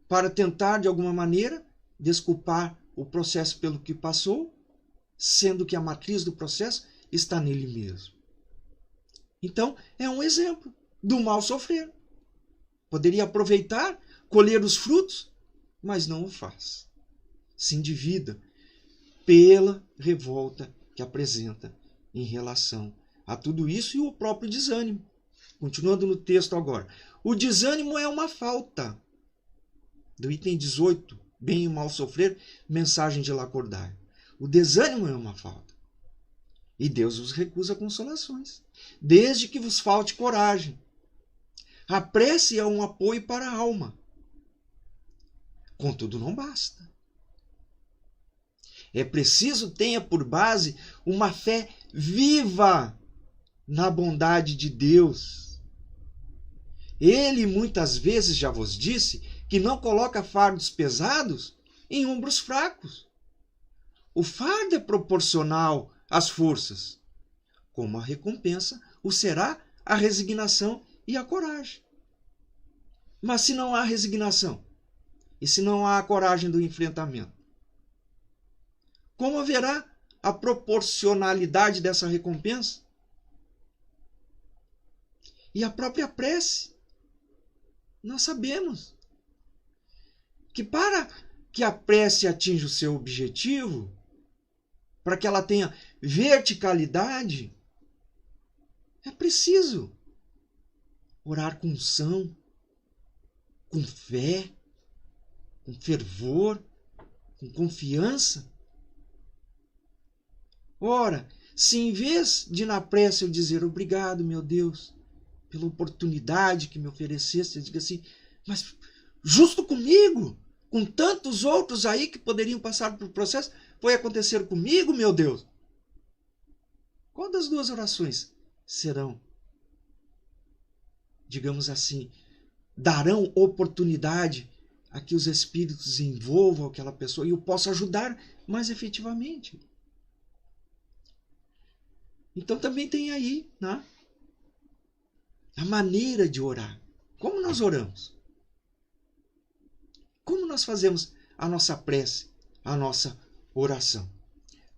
B: para tentar, de alguma maneira, desculpar o processo pelo que passou, sendo que a matriz do processo está nele mesmo. Então, é um exemplo do mal sofrer. Poderia aproveitar, colher os frutos, mas não o faz. Se endivida pela revolta que apresenta em relação a tudo isso e o próprio desânimo. Continuando no texto agora. O desânimo é uma falta. Do item 18, bem e mal sofrer, mensagem de Lacordaire. O desânimo é uma falta. E Deus vos recusa consolações, desde que vos falte coragem. A prece é um apoio para a alma. Contudo, não basta. É preciso tenha por base uma fé viva na bondade de Deus. Ele muitas vezes já vos disse que não coloca fardos pesados em ombros fracos. O fardo é proporcional às forças. Como a recompensa o será a resignação e a coragem. Mas se não há resignação e se não há a coragem do enfrentamento, como haverá a proporcionalidade dessa recompensa? E a própria prece, nós sabemos que para que a prece atinja o seu objetivo, para que ela tenha verticalidade, é preciso orar com unção, com fé, com fervor, com confiança. Ora, se em vez de na prece eu dizer obrigado, meu Deus, pela oportunidade que me ofereceste, eu digo assim, mas justo comigo, com tantos outros aí que poderiam passar por processo, foi acontecer comigo, meu Deus. Qual das duas orações serão, digamos assim, darão oportunidade a que os espíritos envolvam aquela pessoa e o possam ajudar mais efetivamente? Então também tem aí, né, a maneira de orar. Como nós oramos? Como nós fazemos a nossa prece, a nossa oração?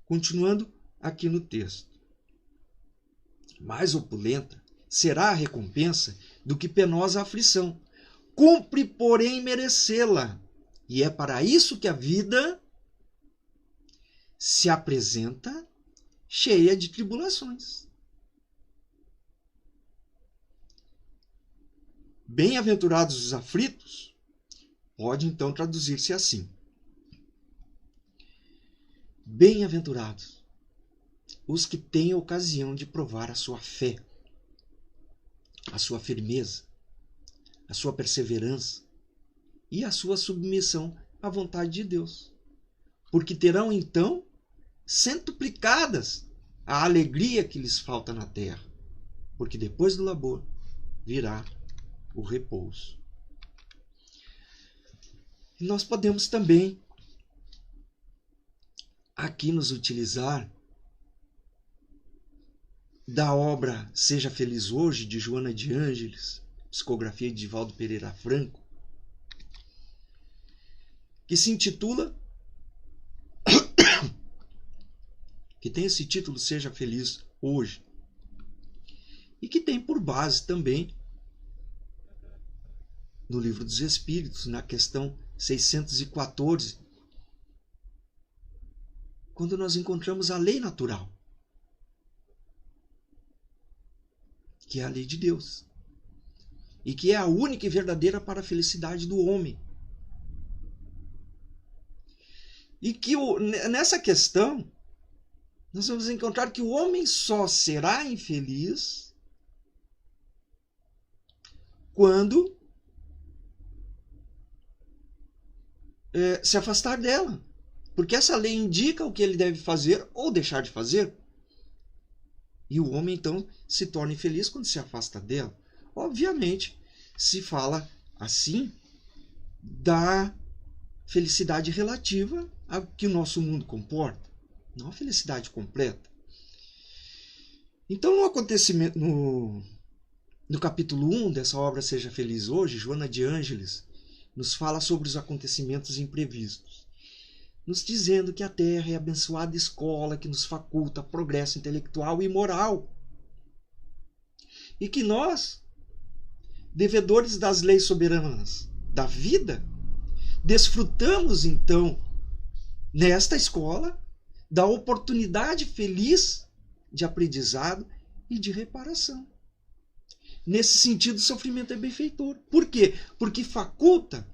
B: Continuando aqui no texto. Mais opulenta será a recompensa do que penosa aflição. Cumpre, porém, merecê-la. E é para isso que a vida se apresenta cheia de tribulações. Bem-aventurados os aflitos, pode então traduzir-se assim. Bem-aventurados os que têm ocasião de provar a sua fé, a sua firmeza, a sua perseverança e a sua submissão à vontade de Deus. Porque terão então centuplicadas a alegria que lhes falta na terra, porque depois do labor virá o repouso. E nós podemos também aqui nos utilizar da obra Seja Feliz Hoje, de Joana de Ângeles, psicografia de Divaldo Pereira Franco, que se intitula, que tem esse título Seja Feliz Hoje, e que tem por base também no Livro dos Espíritos, na questão 614, quando nós encontramos a lei natural, que é a lei de Deus, e que é a única e verdadeira para a felicidade do homem. E que nessa questão, nós vamos encontrar que o homem só será infeliz quando se afastar dela. Porque essa lei indica o que ele deve fazer ou deixar de fazer. E o homem, então, se torna infeliz quando se afasta dela. Obviamente, se fala assim da felicidade relativa a que o nosso mundo comporta, não a felicidade completa. Então, no acontecimento, no capítulo 1 dessa obra Seja Feliz Hoje, Joana de Ângeles nos fala sobre os acontecimentos imprevistos, nos dizendo que a Terra é a abençoada escola que nos faculta progresso intelectual e moral. E que nós, devedores das leis soberanas da vida, desfrutamos então, nesta escola, da oportunidade feliz de aprendizado e de reparação. Nesse sentido, o sofrimento é benfeitor. Por quê? Porque faculta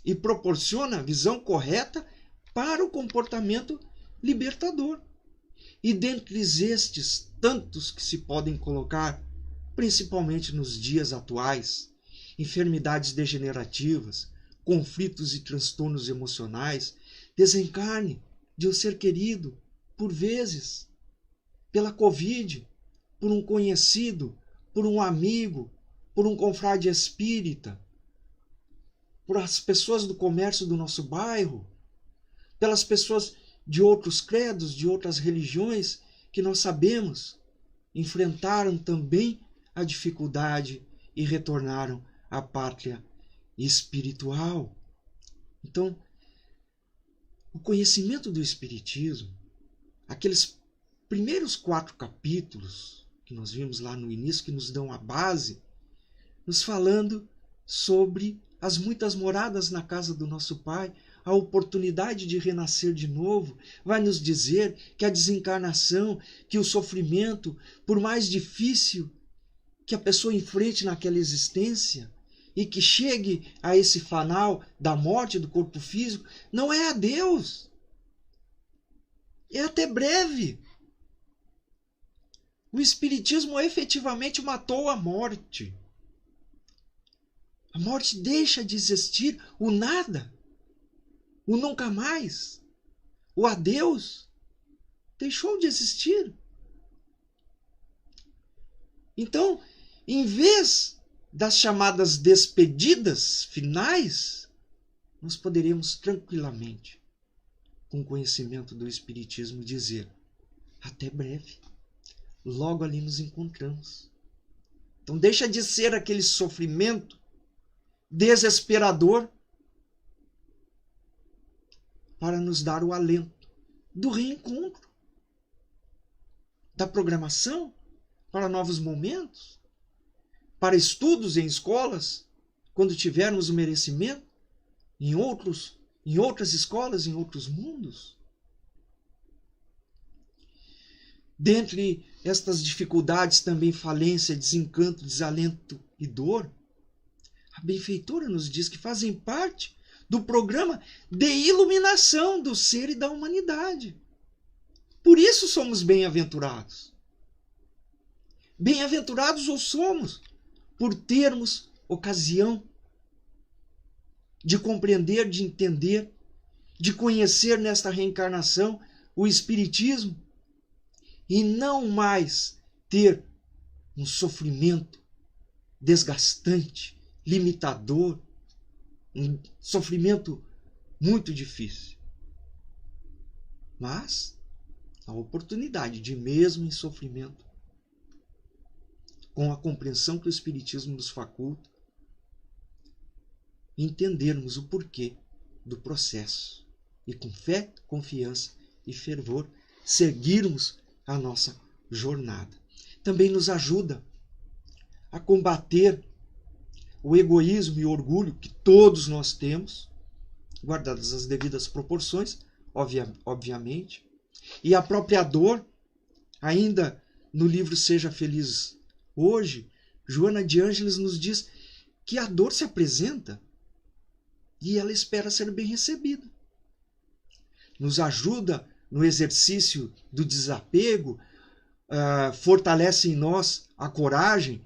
B: e proporciona a visão correta para o comportamento libertador. E dentre estes tantos que se podem colocar, principalmente nos dias atuais, enfermidades degenerativas, conflitos e transtornos emocionais, desencarne de um ser querido, por vezes, pela Covid, por um conhecido, por um amigo, por um confrade espírita, por as pessoas do comércio do nosso bairro, pelas pessoas de outros credos, de outras religiões, que nós sabemos enfrentaram também a dificuldade e retornaram à pátria espiritual. Então, o conhecimento do Espiritismo, aqueles primeiros 4 capítulos que nós vimos lá no início, que nos dão a base, nos falando sobre as muitas moradas na casa do nosso Pai, a oportunidade de renascer de novo, vai nos dizer que a desencarnação, que o sofrimento, por mais difícil que a pessoa enfrente naquela existência, e que chegue a esse final da morte do corpo físico, não é adeus. É até breve. O Espiritismo efetivamente matou a morte. A morte deixa de existir, o nada, o nunca mais, o adeus, deixou de existir. Então, em vez das chamadas despedidas finais, nós poderíamos tranquilamente, com o conhecimento do Espiritismo, dizer: até breve, logo ali nos encontramos. Então deixa de ser aquele sofrimento desesperador para nos dar o alento do reencontro, da programação para novos momentos, para estudos em escolas, quando tivermos o merecimento, em outras escolas, em outros mundos. Dentre estas dificuldades também falência, desencanto, desalento e dor, a benfeitora nos diz que fazem parte do programa de iluminação do ser e da humanidade. Por isso somos bem-aventurados. Bem-aventurados ou somos por termos ocasião de compreender, de entender, de conhecer nesta reencarnação o Espiritismo e não mais ter um sofrimento desgastante, limitador, um sofrimento muito difícil. Mas a oportunidade de, mesmo em sofrimento, com a compreensão que o Espiritismo nos faculta, entendermos o porquê do processo e com fé, confiança e fervor seguirmos a nossa jornada. Também nos ajuda a combater o egoísmo e o orgulho que todos nós temos, guardadas as devidas proporções, obviamente, e a própria dor. Ainda no livro Seja Feliz Hoje, Joana de Ângeles nos diz que a dor se apresenta e ela espera ser bem recebida. Nos ajuda no exercício do desapego, fortalece em nós a coragem,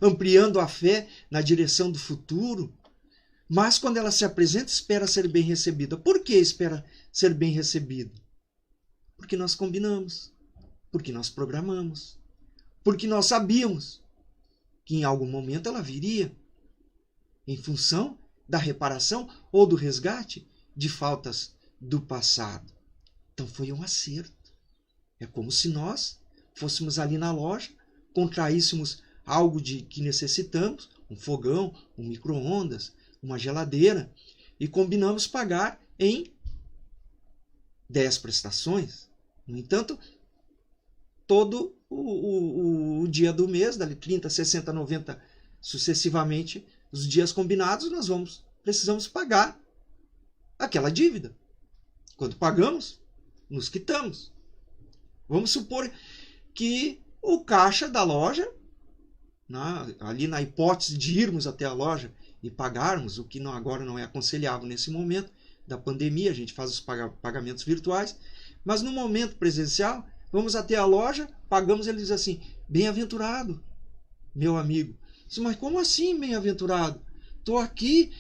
B: ampliando a fé na direção do futuro. Mas quando ela se apresenta, espera ser bem recebida. Por que espera ser bem recebida? Porque nós combinamos, porque nós programamos, porque nós sabíamos que em algum momento ela viria, em função da reparação ou do resgate de faltas do passado. Então foi um acerto. É como se nós fôssemos ali na loja, contraíssemos algo que necessitamos, um fogão, um micro-ondas, uma geladeira, e combinamos pagar em 10 prestações. No entanto, todo o dia do mês, dali 30, 60, 90, sucessivamente, os dias combinados, nós precisamos pagar aquela dívida. Quando pagamos, nos quitamos. Vamos supor que o caixa da loja, ali na hipótese de irmos até a loja e pagarmos, o que agora não é aconselhável nesse momento da pandemia, a gente faz os pagamentos virtuais, mas no momento presencial, vamos até a loja, pagamos, ele diz assim: bem-aventurado, meu amigo. Mas como assim, bem-aventurado? Estou aqui,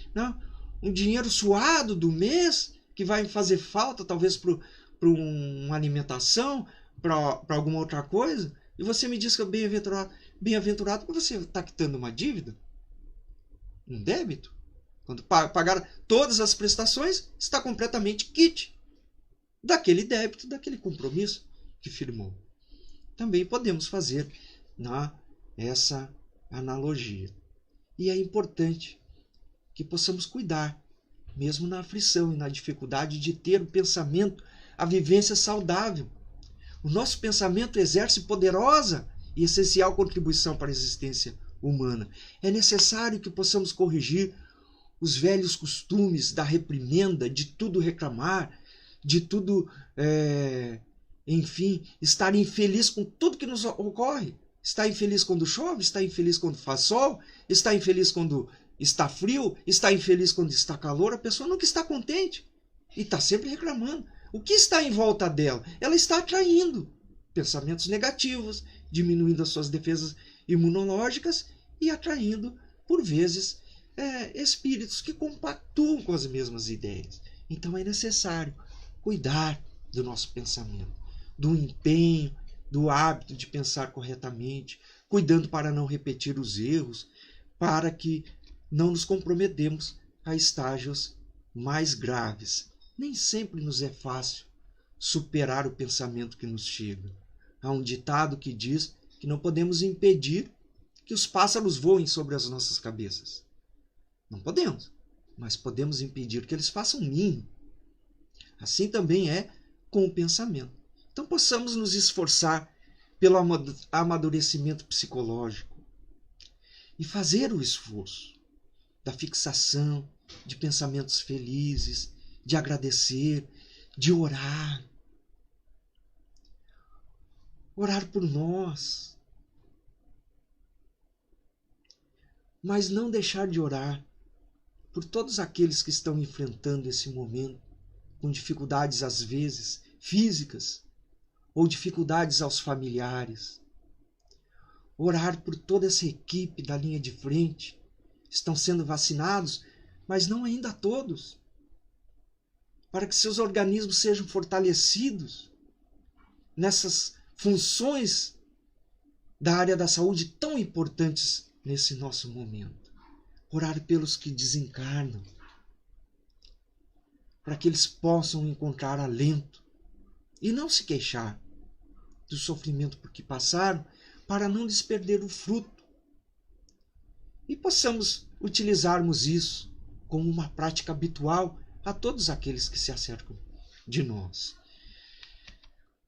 B: um dinheiro suado do mês, que vai me fazer falta, talvez para uma alimentação, para alguma outra coisa, e você me diz que é bem-aventurado. Bem-aventurado porque você está quitando uma dívida, um débito. Quando pagar todas as prestações, está completamente quite daquele débito, daquele compromisso que firmou. Também podemos fazer essa analogia. E é importante que possamos cuidar, mesmo na aflição e na dificuldade, de ter o pensamento, a vivência saudável. O nosso pensamento exerce poderosa e essencial contribuição para a existência humana. É necessário que possamos corrigir os velhos costumes da reprimenda, de tudo reclamar, de tudo, enfim, estar infeliz com tudo que nos ocorre. Está infeliz quando chove, está infeliz quando faz sol, está infeliz quando está frio, está infeliz quando está calor. A pessoa nunca está contente e está sempre reclamando. O que está em volta dela? Ela está atraindo pensamentos negativos, diminuindo as suas defesas imunológicas e atraindo, por vezes, espíritos que compactuam com as mesmas ideias. Então é necessário cuidar do nosso pensamento, do empenho, do hábito de pensar corretamente, cuidando para não repetir os erros, para que não nos comprometemos a estágios mais graves. Nem sempre nos é fácil superar o pensamento que nos chega. Há um ditado que diz que não podemos impedir que os pássaros voem sobre as nossas cabeças. Não podemos, mas podemos impedir que eles façam ninho. Assim também é com o pensamento. Então possamos nos esforçar pelo amadurecimento psicológico e fazer o esforço da fixação de pensamentos felizes, de agradecer, de orar. Orar por nós. Mas não deixar de orar por todos aqueles que estão enfrentando esse momento com dificuldades, às vezes, físicas, ou dificuldades aos familiares. Orar por toda essa equipe da linha de frente. Estão sendo vacinados, mas não ainda todos. Para que seus organismos sejam fortalecidos nessas funções da área da saúde tão importantes nesse nosso momento. Orar pelos que desencarnam, para que eles possam encontrar alento e não se queixar do sofrimento por que passaram, para não lhes perder o fruto. E possamos utilizarmos isso como uma prática habitual a todos aqueles que se acercam de nós.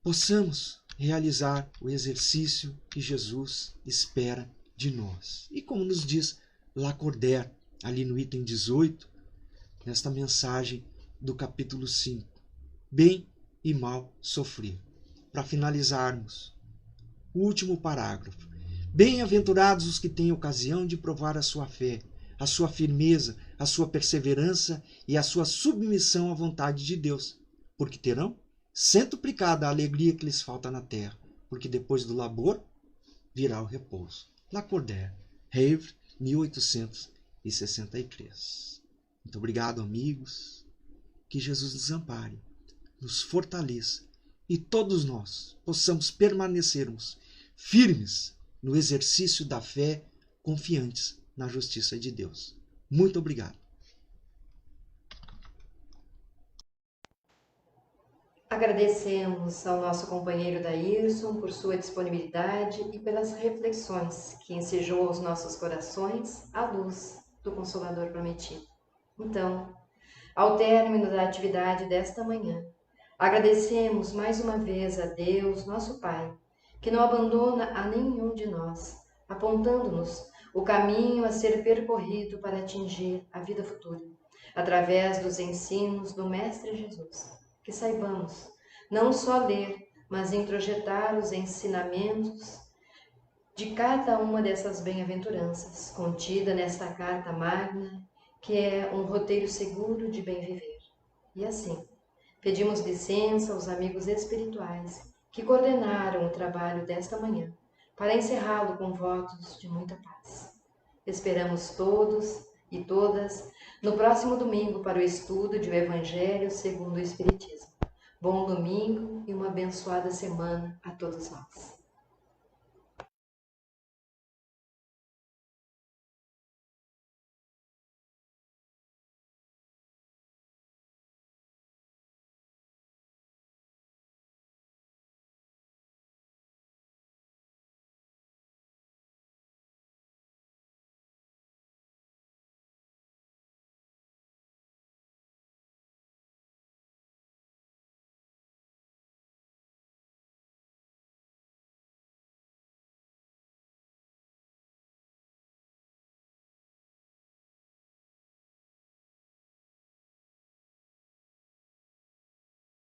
B: Possamos realizar o exercício que Jesus espera de nós. E como nos diz Lacordaire, ali no item 18, nesta mensagem do capítulo 5, bem e mal sofrer. Para finalizarmos, o último parágrafo. Bem-aventurados os que têm ocasião de provar a sua fé, a sua firmeza, a sua perseverança e a sua submissão à vontade de Deus, porque terão centuplicada a alegria que lhes falta na terra, porque depois do labor virá o repouso. Lacordaire, Havre, 1863. Muito obrigado, amigos. Que Jesus nos ampare, nos fortaleça e todos nós possamos permanecermos firmes no exercício da fé, confiantes na justiça de Deus. Muito obrigado.
A: Agradecemos ao nosso companheiro Daírson por sua disponibilidade e pelas reflexões que ensejou aos nossos corações à luz do Consolador prometido. Então, ao término da atividade desta manhã, agradecemos mais uma vez a Deus, nosso Pai, que não abandona a nenhum de nós, apontando-nos o caminho a ser percorrido para atingir a vida futura, através dos ensinos do Mestre Jesus. Que saibamos não só ler, mas introjetar os ensinamentos de cada uma dessas bem-aventuranças, contida nesta carta magna, que é um roteiro seguro de bem viver. E assim, pedimos licença aos amigos espirituais que coordenaram o trabalho desta manhã, para encerrá-lo com votos de muita paz. Esperamos todos e todas no próximo domingo para o estudo de o Evangelho segundo o Espiritismo. Bom domingo e uma abençoada semana a todos nós.